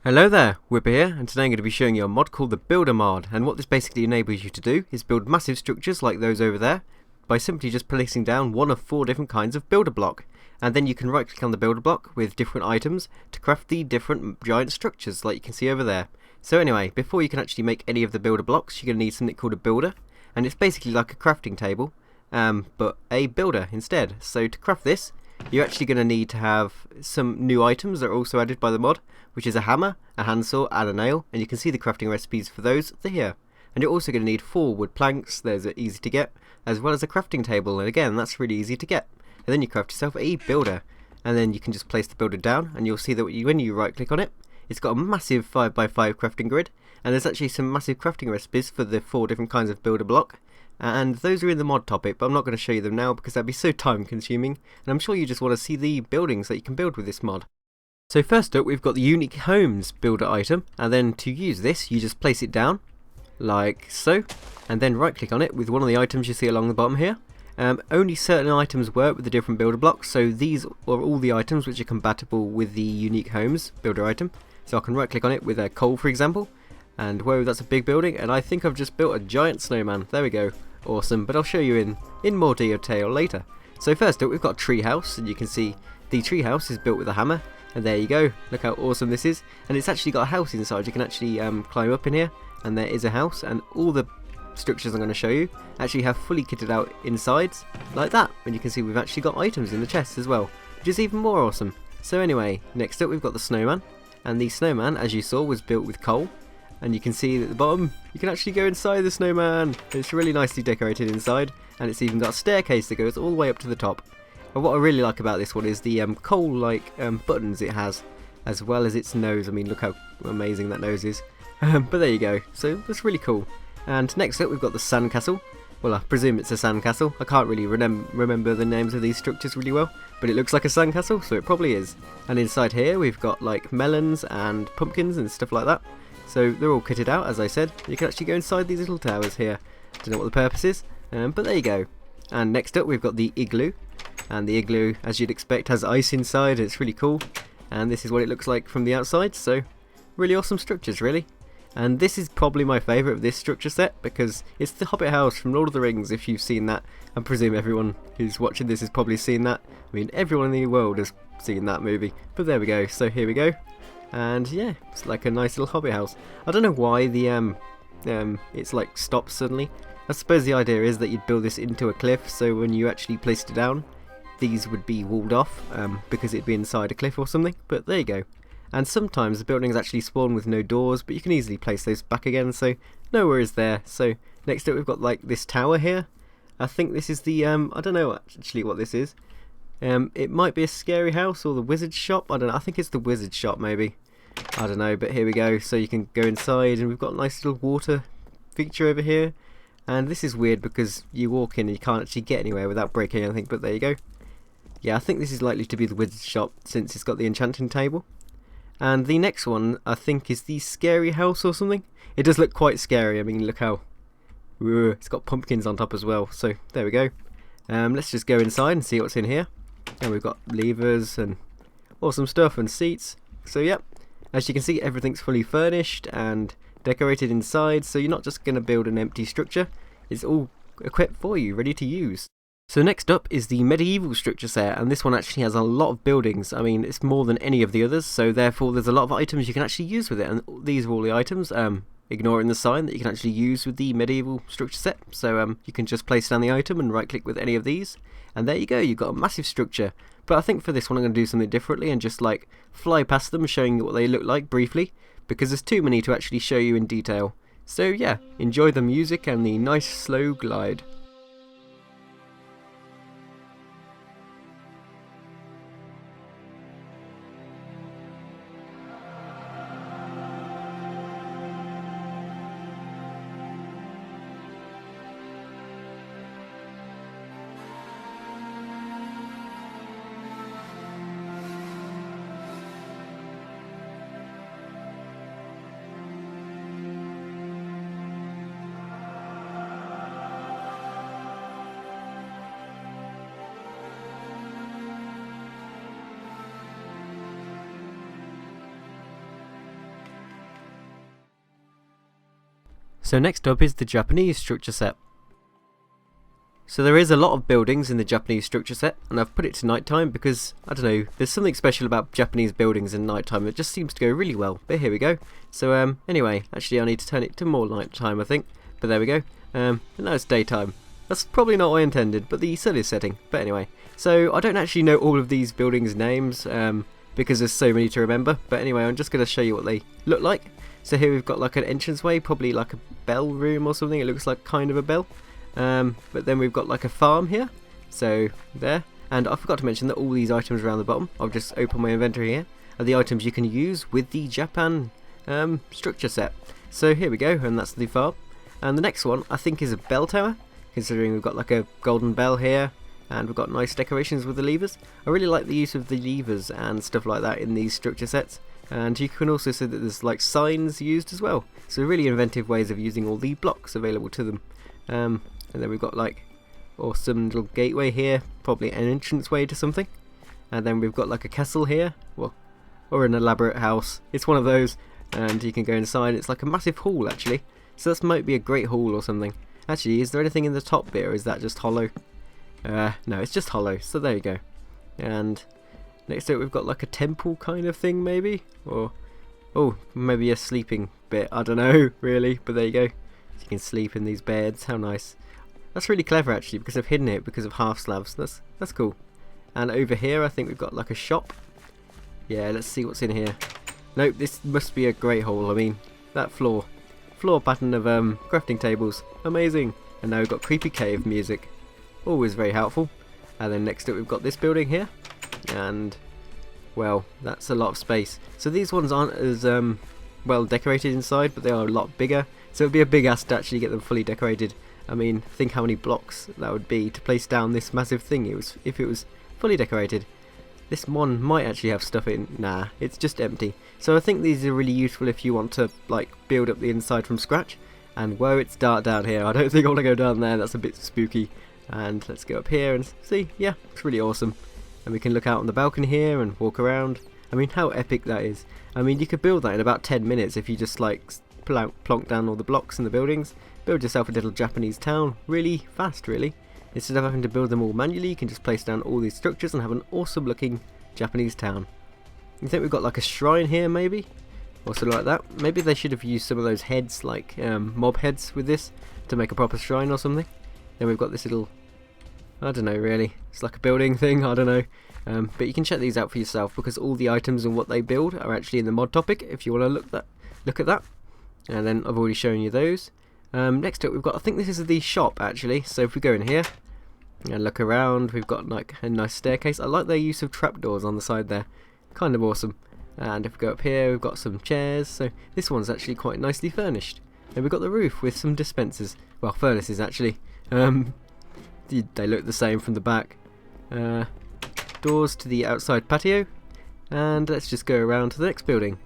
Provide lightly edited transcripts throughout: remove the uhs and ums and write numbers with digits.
Hello there, Whipper here, and today I'm going to be showing you a mod called the Builder mod, and what this basically enables you to do is build massive structures like those over there by simply just placing down one of 4 different kinds of builder block, and then you can right click on the builder block with different items to craft the different giant structures like you can see over there. So anyway, before you can actually make any of the builder blocks, you're going to need something called a builder, and it's basically like a crafting table, but a builder instead. So to craft this, you're actually going to need to have some new items that are also added by the mod, which is a hammer, a handsaw and a nail, and you can see the crafting recipes for those here. And you're also going to need 4 wood planks, those are easy to get, as well as a crafting table, and again that's really easy to get. And then you craft yourself a builder, and then you can just place the builder down, and you'll see that when you right click on it, it's got a massive 5x5 crafting grid, and there's actually some massive crafting recipes for the 4 different kinds of builder block. And those are in the mod topic, but I'm not going to show you them now because that'd be so time consuming, and I'm sure you just want to see the buildings that you can build with this mod. So first up we've got the unique homes builder item, and then to use this you just place it down like so, and then right click on it with one of the items you see along the bottom here. Only certain items work with the different builder blocks, so these are all the items which are compatible with the unique homes builder item. So I can right click on it with a coal for example, and whoa, that's a big building, and I think I've just built a giant snowman. There we go. Awesome, but I'll show you in more detail later. So first up we've got a tree house, and you can see the tree house is built with a hammer, and there you go, look how awesome this is. And it's actually got a house inside, you can actually climb up in here, and there is a house, and all the structures I'm going to show you actually have fully kitted out insides like that, and you can see we've actually got items in the chests as well, which is even more awesome. So anyway, next up we've got the snowman, and the snowman, as you saw, was built with coal. And you can see at the bottom, you can actually go inside the snowman. It's really nicely decorated inside, and it's even got a staircase that goes all the way up to the top. And what I really like about this one is the coal-like buttons it has, as well as its nose. I mean, look how amazing that nose is. But there you go, so that's really cool. And next up we've got the sandcastle. Well, I presume it's a sandcastle. I can't really remember the names of these structures really well, but it looks like a sandcastle, so it probably is. And inside here we've got like melons and pumpkins and stuff like that. So they're all kitted out, as I said. You can actually go inside these little towers here. Don't know what the purpose is, but there you go. And next up we've got the igloo. And the igloo, as you'd expect, has ice inside. It's really cool. And this is what it looks like from the outside. So really awesome structures, really. And this is probably my favourite of this structure set, because it's the Hobbit house from Lord of the Rings, if you've seen that. I presume everyone who's watching this has probably seen that. I mean, everyone in the world has seen that movie. But there we go. So here we go. And yeah, it's like a nice little hobby house. I don't know why the it's like stopped suddenly. I suppose the idea is that you'd build this into a cliff, so when you actually placed it down, these would be walled off because it'd be inside a cliff or something. But there you go. And sometimes the buildings actually spawn with no doors, but you can easily place those back again, so no worries there. So next up we've got like this tower here. I think this is the I don't know actually what this is. It might be a scary house or the wizard's shop. I don't know. I think it's the wizard's shop maybe. I don't know, but here we go. So you can go inside, and we've got a nice little water feature over here. And this is weird because you walk in and you can't actually get anywhere without breaking anything, but there you go. Yeah, I think this is likely to be the wizard's shop since it's got the enchanting table. And the next one I think is the scary house or something. It does look quite scary. I mean, look how it's got pumpkins on top as well. So there we go. Let's just go inside and see what's in here. And we've got levers and awesome stuff and seats. So yep, as you can see everything's fully furnished and decorated inside, so you're not just going to build an empty structure, it's all equipped for you, ready to use. So next up is the medieval structure set, and this one actually has a lot of buildings. I mean, it's more than any of the others, so therefore there's a lot of items you can actually use with it, and these are all the items, ignoring the sign, that you can actually use with the medieval structure set. So you can just place down the item and right click with any of these, and there you go, you've got a massive structure. But I think for this one I'm going to do something differently and just like fly past them, showing you what they look like briefly, because there's too many to actually show you in detail. So yeah, enjoy the music and the nice slow glide. So next up is the Japanese structure set. So there is a lot of buildings in the Japanese structure set, and I've put it to nighttime because, I don't know, there's something special about Japanese buildings in nighttime. It just seems to go really well. But here we go. So anyway, actually I need to turn it to more nighttime, I think. But there we go. And now it's daytime. That's probably not what I intended, but the sun is setting. But anyway, so I don't actually know all of these buildings' names because there's so many to remember. But anyway, I'm just going to show you what they look like. So here we've got like an entranceway, probably like a bell room or something. It looks like kind of a bell. But then we've got like a farm here, so there, and I forgot to mention that all these items around the bottom, I've just opened my inventory here, are the items you can use with the Japan structure set. So here we go, and that's the farm. And the next one I think is a bell tower, considering we've got like a golden bell here, and we've got nice decorations with the levers. I really like the use of the levers and stuff like that in these structure sets. And you can also see that there's like signs used as well, so really inventive ways of using all the blocks available to them. And then we've got like awesome little gateway here, probably an entranceway to something. And then we've got like a castle here, well, or an elaborate house. It's one of those, and you can go inside. It's like a massive hall actually, so this might be a great hall or something. Actually, is there anything in the top bit, or is that just hollow? No, it's just hollow, so there you go. And next to it we've got like a temple kind of thing maybe, or oh, maybe a sleeping bit, I don't know really, but there you go. You can sleep in these beds, how nice. That's really clever actually, because I've hidden it because of half slabs. That's cool. And over here I think we've got like a shop. Yeah, let's see what's in here. Nope, this must be a great hall. I mean, that floor pattern of crafting tables, amazing. And now we've got creepy cave music, always very helpful. And then next to it we've got this building here, and well, that's a lot of space. So these ones aren't as well decorated inside, but they are a lot bigger. So it would be a big ask to actually get them fully decorated. I mean, think how many blocks that would be to place down this massive thing if it was fully decorated. This one might actually have stuff in. Nah, it's just empty. So I think these are really useful if you want to like build up the inside from scratch. And whoa, it's dark down here. I don't think I want to go down there. That's a bit spooky. And let's go up here and see. Yeah, it's really awesome. And we can look out on the balcony here and walk around. I mean, how epic that is. I mean, you could build that in about 10 minutes if you just like plonk down all the blocks in the buildings. Build yourself a little Japanese town really fast, really. Instead of having to build them all manually, you can just place down all these structures and have an awesome looking Japanese town. You think we've got like a shrine here maybe? Or something like that. Maybe they should have used some of those heads, like mob heads with this, to make a proper shrine or something. Then we've got this little, I don't know really, it's like a building thing, I don't know. But you can check these out for yourself because all the items and what they build are actually in the mod topic if you want to look at that. And then I've already shown you those. Next up we've got, I think this is the shop actually, so if we go in here and look around, we've got like a nice staircase. I like their use of trapdoors on the side there, kind of awesome. And if we go up here we've got some chairs, so this one's actually quite nicely furnished. And we've got the roof with some dispensers, well furnaces actually. They look the same from the back. Doors to the outside patio, and let's just go around to the next building.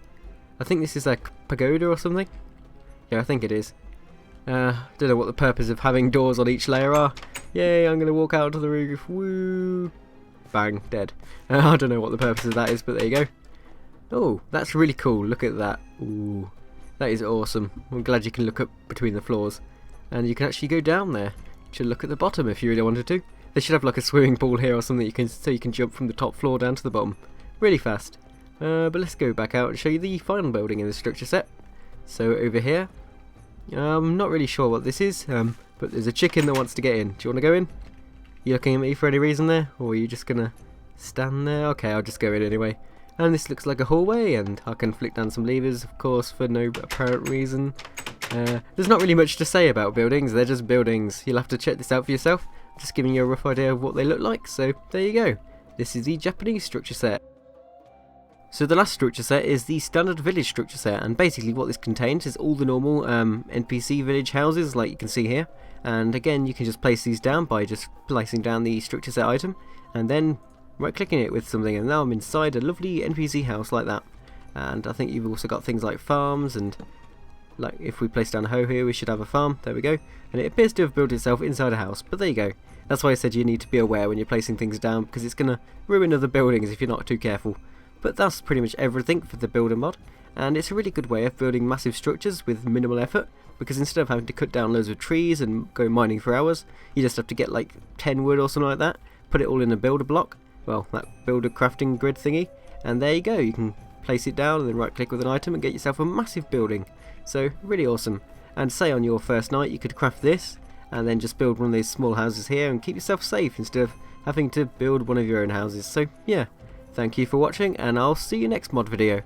I think this is like pagoda or something. Yeah, I think it is. Don't know what the purpose of having doors on each layer are. Yay, I'm gonna walk out to the roof. Woo! Bang, dead. I don't know what the purpose of that is, but there you go. Oh, that's really cool. Look at that. Ooh, that is awesome. I'm glad you can look up between the floors, and you can actually go down there to look at the bottom if you really wanted to. They should have like a swimming pool here or something so you can jump from the top floor down to the bottom really fast. But let's go back out and show you the final building in the structure set. So over here, I'm not really sure what this is, but there's a chicken that wants to get in. Do you want to go in? You looking at me for any reason there, or are you just gonna stand there? Okay, I'll just go in anyway. And this looks like a hallway, and I can flick down some levers, of course, for no apparent reason. There's not really much to say about buildings, they're just buildings. You'll have to check this out for yourself. Just giving you a rough idea of what they look like, so there you go. This is the Japanese structure set. So the last structure set is the standard village structure set, and basically what this contains is all the normal NPC village houses like you can see here. And again, you can just place these down by just placing down the structure set item and then right clicking it with something, and now I'm inside a lovely NPC house like that. And I think you've also got things like farms, and like if we place down a hoe here we should have a farm. There we go. And it appears to have built itself inside a house, but there you go. That's why I said you need to be aware when you're placing things down, because it's going to ruin other buildings if you're not too careful. But that's pretty much everything for the builder mod, and it's a really good way of building massive structures with minimal effort, because instead of having to cut down loads of trees and go mining for hours, you just have to get like 10 wood or something like that, put it all in a builder block, well, that builder crafting grid thingy, and there you go. You can place it down and then right click with an item and get yourself a massive building. So really awesome. And say on your first night you could craft this and then just build one of these small houses here and keep yourself safe instead of having to build one of your own houses. So yeah, thank you for watching, and I'll see you next mod video.